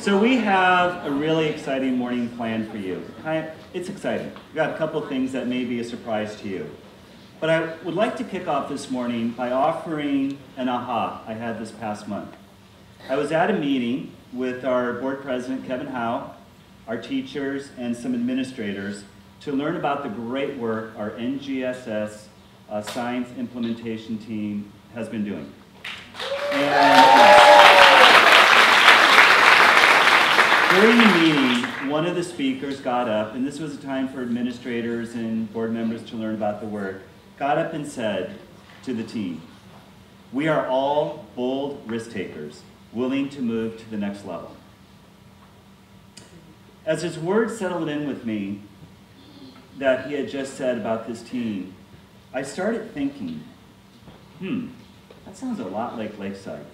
So we have a really exciting morning planned for you. It's exciting. We've got a couple of things that may be a surprise to you. But I would like to kick off this morning by offering an aha I had this past month. I was at a meeting with our board president, Kevin Howe, our teachers, and some administrators to learn about the great work our NGSS science implementation team has been doing. During the meeting, one of the speakers got up, and this was a time for administrators and board members to learn about the work, got up and said to the team, "We are all bold risk takers, willing to move to the next level." As his words settled in with me that he had just said about this team, I started thinking, that sounds a lot like Lakeside.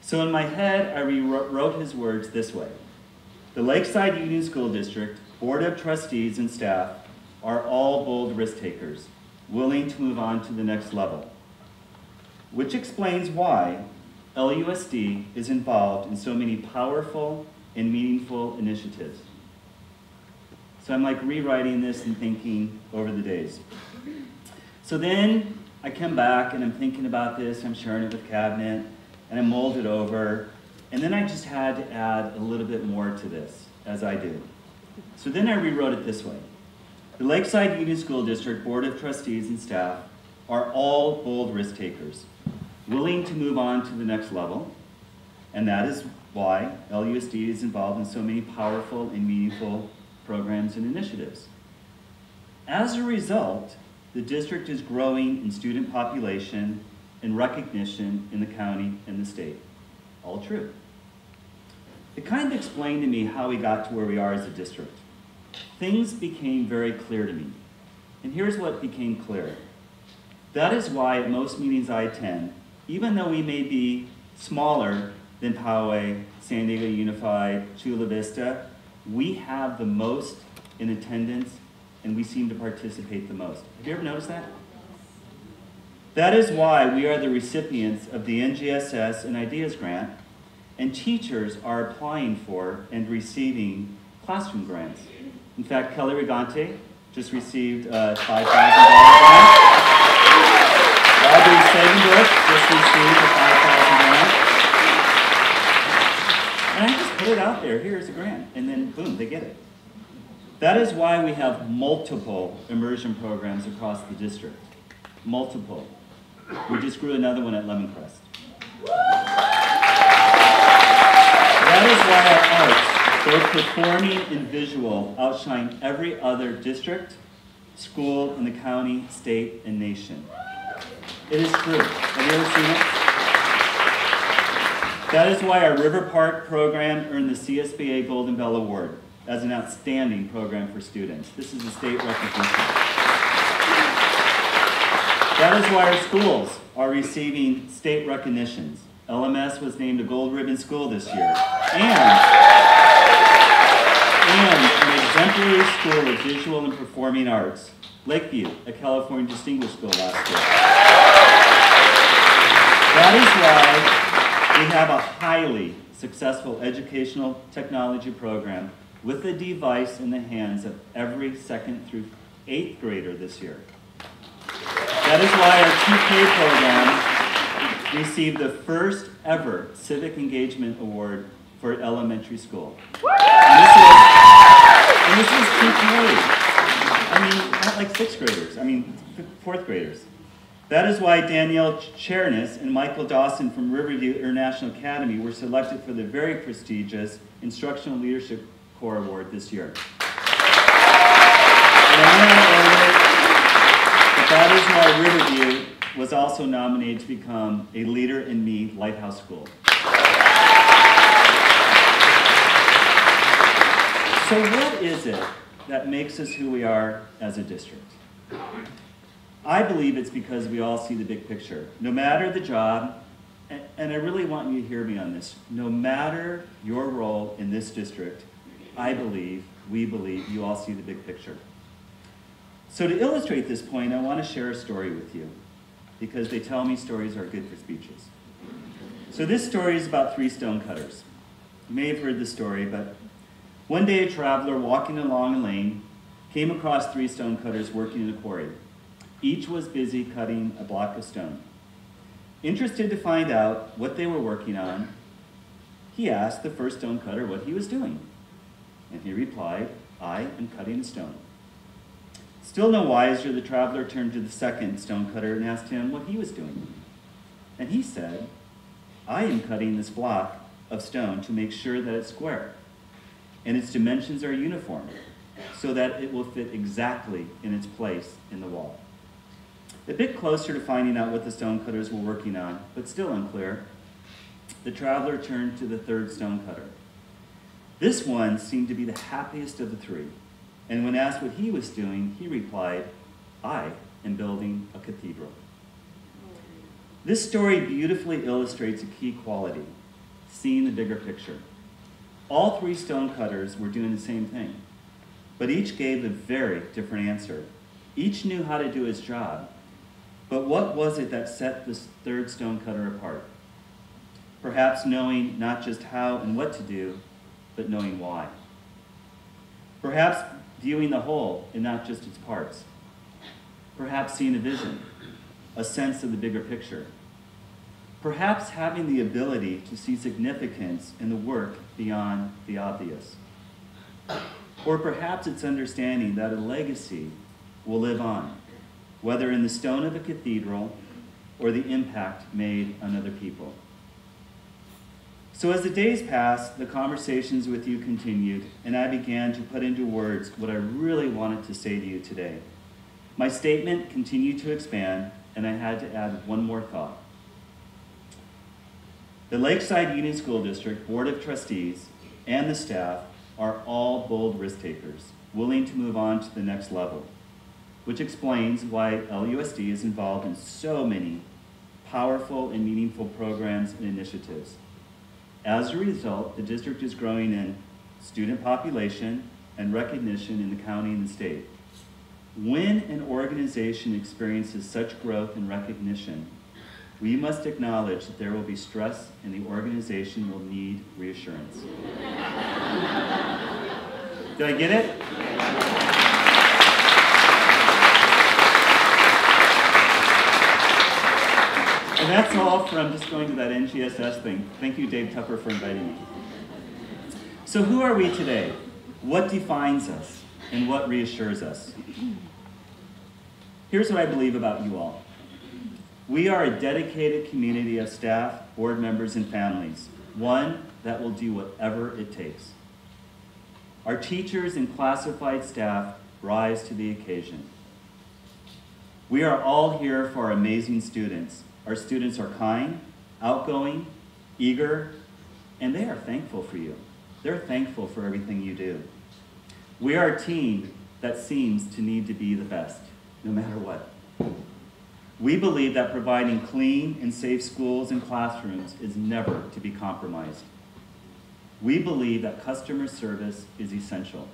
So in my head, I rewrote his words this way. The Lakeside Union School District, Board of Trustees and staff are all bold risk takers, willing to move on to the next level, which explains why LUSD is involved in so many powerful and meaningful initiatives. So I'm like rewriting this and thinking over the days. So then I come back and I'm thinking about this, I'm sharing it with cabinet, and I mulled it over, and then I just had to add a little bit more to this, as I do. So then I rewrote it this way. The Lakeside Union School District Board of Trustees and staff are all bold risk takers, willing to move on to the next level, and that is why LUSD is involved in so many powerful and meaningful programs and initiatives. As a result, the district is growing in student population and recognition in the county and the state. All true. It kind of explained to me how we got to where we are as a district. Things became very clear to me. And here's what became clear. That is why at most meetings I attend, even though we may be smaller than Poway, San Diego Unified, Chula Vista, we have the most in attendance and we seem to participate the most. Have you ever noticed that? That is why we are the recipients of the NGSS and Ideas Grant, and teachers are applying for and receiving classroom grants. In fact, Kelly Regante just received a $5,000 grant. Audrey Sagenbrook just received a $5,000 grant. And I just put it out there, here's a grant, and then boom, they get it. That is why we have multiple immersion programs across the district. Multiple. We just grew another one at Lemoncrest. That is why our arts, both performing and visual, outshine every other district, school in the county, state, and nation. It is true. Have you ever seen it? That is why our River Park program earned the CSBA Golden Bell Award as an outstanding program for students. This is a state recognition. That is why our schools are receiving state recognitions. LMS was named a Gold Ribbon School this year. And an exemplary school of visual and performing arts. Lakeview, a California Distinguished School last year. That is why we have a highly successful educational technology program with a device in the hands of every 2nd through 8th grader this year. That is why our 2K program received the first ever Civic Engagement Award for elementary school. And this is 2K. I mean, not like 6th graders, I mean 4th graders. That is why Danielle Chernis and Michael Dawson from Riverview International Academy were selected for the very prestigious Instructional Leadership Corps Award this year. That is why Riverview was also nominated to become a Leader in Me Lighthouse School. So what is it that makes us who we are as a district? I believe it's because we all see the big picture. No matter the job, and I really want you to hear me on this, no matter your role in this district, I believe, we believe, you all see the big picture. So to illustrate this point, I want to share a story with you, because they tell me stories are good for speeches. So this story is about 3 stonecutters. You may have heard the story, but one day a traveler walking along a lane came across 3 stonecutters working in a quarry. Each was busy cutting a block of stone. Interested to find out what they were working on, he asked the first stonecutter what he was doing. And he replied, "I am cutting a stone." Still no wiser, the traveler turned to the second stonecutter and asked him what he was doing. And he said, "I am cutting this block of stone to make sure that it's square and its dimensions are uniform so that it will fit exactly in its place in the wall." A bit closer to finding out what the stonecutters were working on, but still unclear, the traveler turned to the third stonecutter. This one seemed to be the happiest of the 3, and when asked what he was doing, he replied, "I am building a cathedral." This story beautifully illustrates a key quality, seeing the bigger picture. All 3 stonecutters were doing the same thing, but each gave a very different answer. Each knew how to do his job, but what was it that set this third stonecutter apart? Perhaps knowing not just how and what to do, but knowing why. Perhaps viewing the whole and not just its parts. Perhaps seeing a vision, a sense of the bigger picture. Perhaps having the ability to see significance in the work beyond the obvious. Or perhaps it's understanding that a legacy will live on, whether in the stone of a cathedral or the impact made on other people. So as the days passed, the conversations with you continued, and I began to put into words what I really wanted to say to you today. My statement continued to expand, and I had to add one more thought. The Lakeside Union School District Board of Trustees and the staff are all bold risk takers, willing to move on to the next level, which explains why LUSD is involved in so many powerful and meaningful programs and initiatives. As a result, the district is growing in student population and recognition in the county and the state. When an organization experiences such growth and recognition, we must acknowledge that there will be stress and the organization will need reassurance. Did I get it? And that's all from just going to that NGSS thing. Thank you, Dave Tupper, for inviting me. So who are we today? What defines us? And what reassures us? Here's what I believe about you all. We are a dedicated community of staff, board members, and families, one that will do whatever it takes. Our teachers and classified staff rise to the occasion. We are all here for our amazing students. Our students are kind, outgoing, eager, and they are thankful for you. They're thankful for everything you do. We are a team that seems to need to be the best, no matter what. We believe that providing clean and safe schools and classrooms is never to be compromised. We believe that customer service is essential.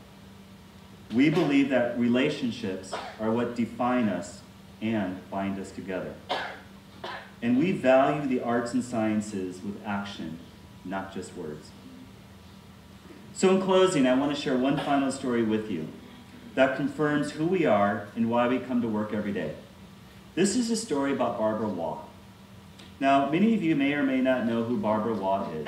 We believe that relationships are what define us and bind us together. And we value the arts and sciences with action, not just words. So in closing, I want to share one final story with you that confirms who we are and why we come to work every day. This is a story about Barbara Waugh. Now, many of you may or may not know who Barbara Waugh is.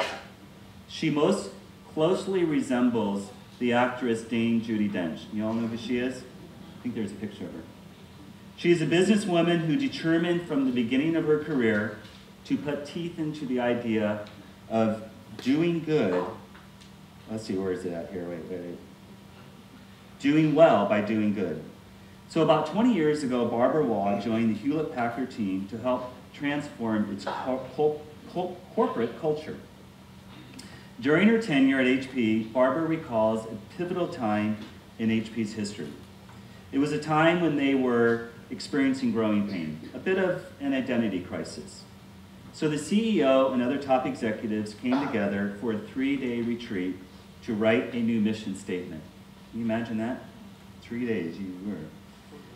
She most closely resembles the actress Dame Judi Dench. You all know who she is? I think there's a picture of her. She is a businesswoman who determined from the beginning of her career to put teeth into the idea of doing good. Let's see, where is it at here? Wait. Doing well by doing good. So about 20 years ago, Barbara Waugh joined the Hewlett-Packard team to help transform its corporate culture. During her tenure at HP, Barbara recalls a pivotal time in HP's history. It was a time when they were experiencing growing pain, a bit of an identity crisis. So the CEO and other top executives came together for a 3-day retreat to write a new mission statement. Can you imagine that? 3 days, you were.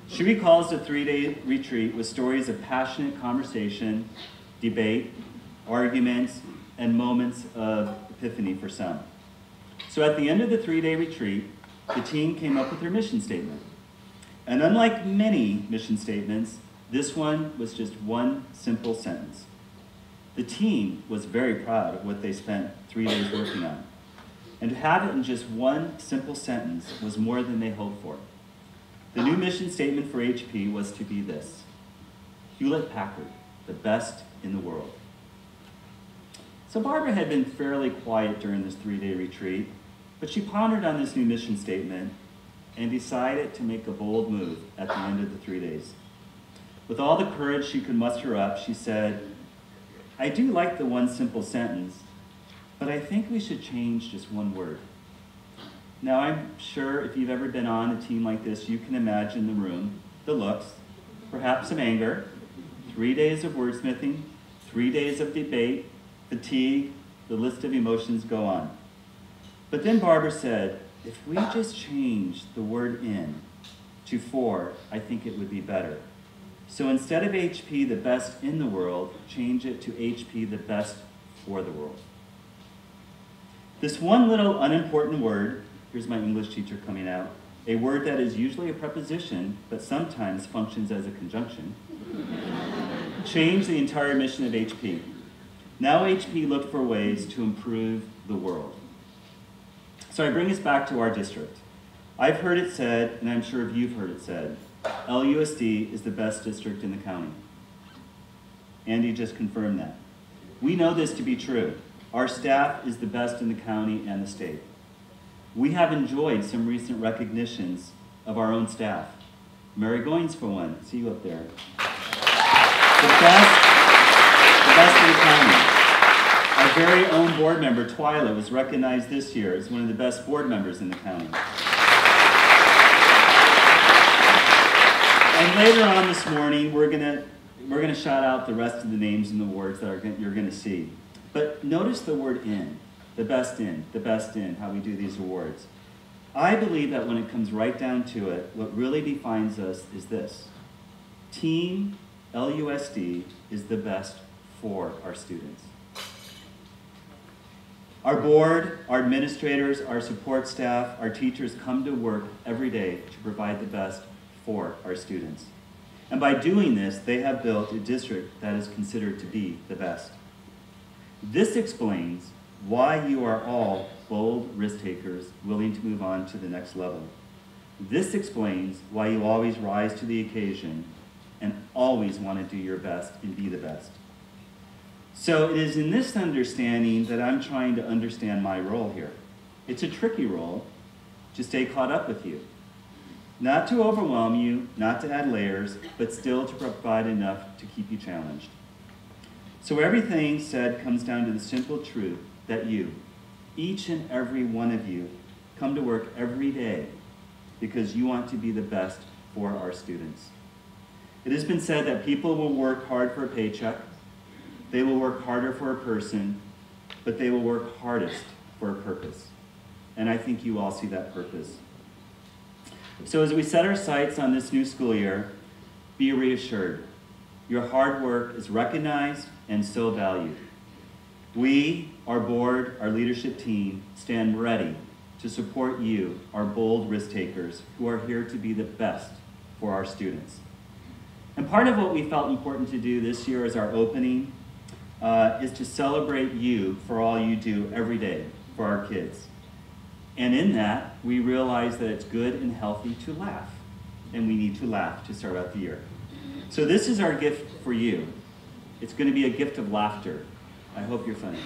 She recalls the 3-day retreat with stories of passionate conversation, debate, arguments, and moments of epiphany for some. So at the end of the 3-day retreat, the team came up with their mission statement. And unlike many mission statements, this one was just one simple sentence. The team was very proud of what they spent 3 days working on. And to have it in just one simple sentence was more than they hoped for. The new mission statement for HP was to be this: Hewlett-Packard, the best in the world. So Barbara had been fairly quiet during this 3-day retreat, but she pondered on this new mission statement and decided to make a bold move at the end of the 3 days. With all the courage she could muster up, she said, "I do like the one simple sentence, but I think we should change just one word." Now, I'm sure if you've ever been on a team like this, you can imagine the room, the looks, perhaps some anger, 3 days of wordsmithing, 3 days of debate, fatigue, the list of emotions go on. But then Barbara said, if we just change the word "in" to "for," I think it would be better. So instead of HP, the best in the world, change it to HP, the best for the world. This one little unimportant word, here's my English teacher coming out, a word that is usually a preposition, but sometimes functions as a conjunction, changed the entire mission of HP. Now HP looked for ways to improve the world. So I bring us back to our district. I've heard it said, and I'm sure you've heard it said, LUSD is the best district in the county. Andy just confirmed that. We know this to be true. Our staff is the best in the county and the state. We have enjoyed some recent recognitions of our own staff. Mary Goins, for one, see you up there. The best in the county. Our very own board member, Twyla, was recognized this year as one of the best board members in the county. And later on this morning, we're gonna shout out the rest of the names and the awards that you're gonna see. But notice the word "in," the best in, how we do these awards. I believe that when it comes right down to it, what really defines us is this: Team LUSD is the best for our students. Our board, our administrators, our support staff, our teachers come to work every day to provide the best for our students. And by doing this, they have built a district that is considered to be the best. This explains why you are all bold risk takers willing to move on to the next level. This explains why you always rise to the occasion and always want to do your best and be the best. So it is in this understanding that I'm trying to understand my role here. It's a tricky role to stay caught up with you. Not to overwhelm you, not to add layers, but still to provide enough to keep you challenged. So everything said comes down to the simple truth that you, each and every one of you, come to work every day because you want to be the best for our students. It has been said that people will work hard for a paycheck, they will work harder for a person, but they will work hardest for a purpose. And I think you all see that purpose. So as we set our sights on this new school year, be reassured. Your hard work is recognized and so valued. We, our board, our leadership team, stand ready to support you, our bold risk takers, who are here to be the best for our students. And part of what we felt important to do this year as our opening is to celebrate you for all you do every day for our kids. And in that, we realize that it's good and healthy to laugh. And we need to laugh to start out the year. So this is our gift for you. It's going to be a gift of laughter. I hope you're funny.